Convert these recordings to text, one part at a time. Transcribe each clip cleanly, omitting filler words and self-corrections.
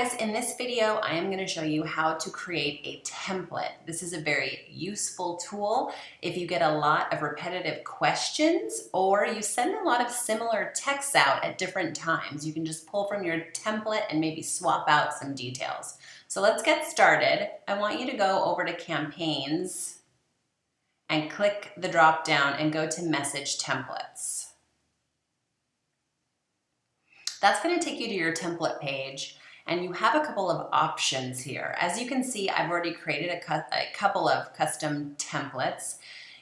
guys, in this video, I am going to show you how to create a template. This is a very useful tool if you get a lot of repetitive questions or you send a lot of similar texts out at different times. You can just pull from your template and maybe swap out some details. So let's get started. I want you to go over to Campaigns and click the drop down and go to Message Templates. That's going to take you to your template page, and you have a couple of options here. As you can see, I've already created a couple of custom templates.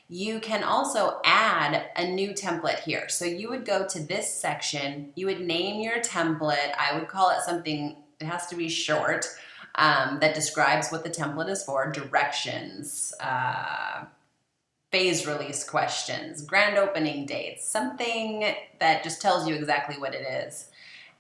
You can also add a new template here. So you would go to this section, you would name your template. I would call it something, it has to be short, that describes what the template is for: directions, phase release questions, grand opening dates, something that just tells you exactly what it is.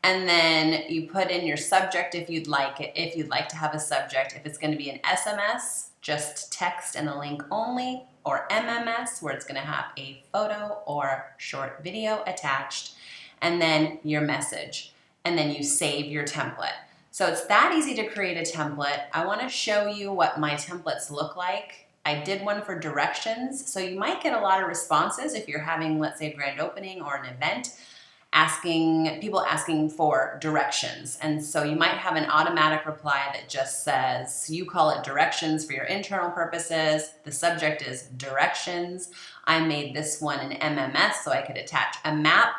And then you put in your subject if you'd like it, if you'd like to have a subject, if it's going to be an SMS, just text and the link only, or MMS, where it's going to have a photo or short video attached, and then your message, and then you save your template. So it's that easy to create a template. I want to show you what my templates look like. I did one for directions, so you might get a lot of responses if you're having, let's say, a grand opening or an event, people asking for directions. And so you might have an automatic reply that just says, you call it directions for your internal purposes. The subject is directions. I made this one an MMS so I could attach a map.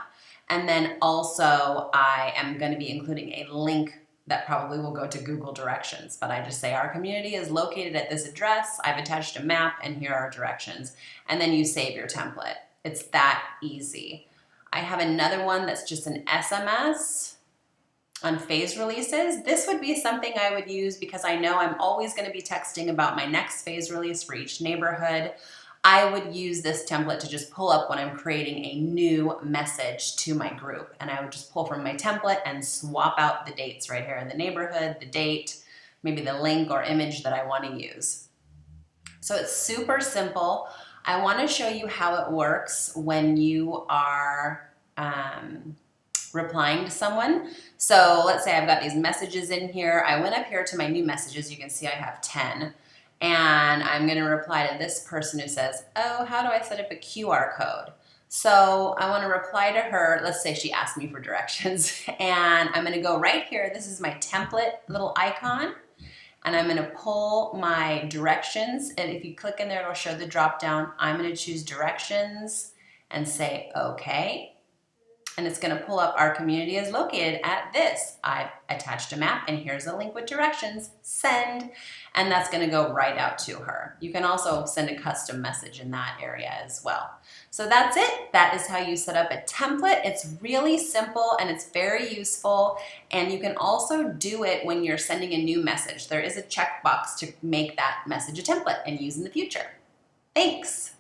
And then also I am going to be including a link that probably will go to Google Directions, but I just say our community is located at this address. I've attached a map and here are directions. And then you save your template. It's that easy. I have another one that's just an SMS on phase releases. This would be something I would use because I know I'm always going to be texting about my next phase release for each neighborhood. I would use this template to just pull up when I'm creating a new message to my group. And I would just pull from my template and swap out the dates right here in the neighborhood, the date, maybe the link or image that I want to use. So it's super simple. I want to show you how it works when you are replying to someone. So let's say I've got these messages in here. I went up here to my new messages. You can see I have 10. And I'm going to reply to this person who says, oh, how do I set up a QR code? So I want to reply to her. Let's say she asked me for directions. And I'm going to go right here. This is my template little icon. And I'm going to pull my directions. And if you click in there, it'll show the drop down. I'm going to choose directions and say, okay. And it's going to pull up our community is located at this. I've attached a map and here's a link with directions, send, and that's going to go right out to her. You can also send a custom message in that area as well. So that's it. That is how you set up a template. It's really simple and it's very useful, and you can also do it when you're sending a new message. There is a checkbox to make that message a template and use in the future. Thanks.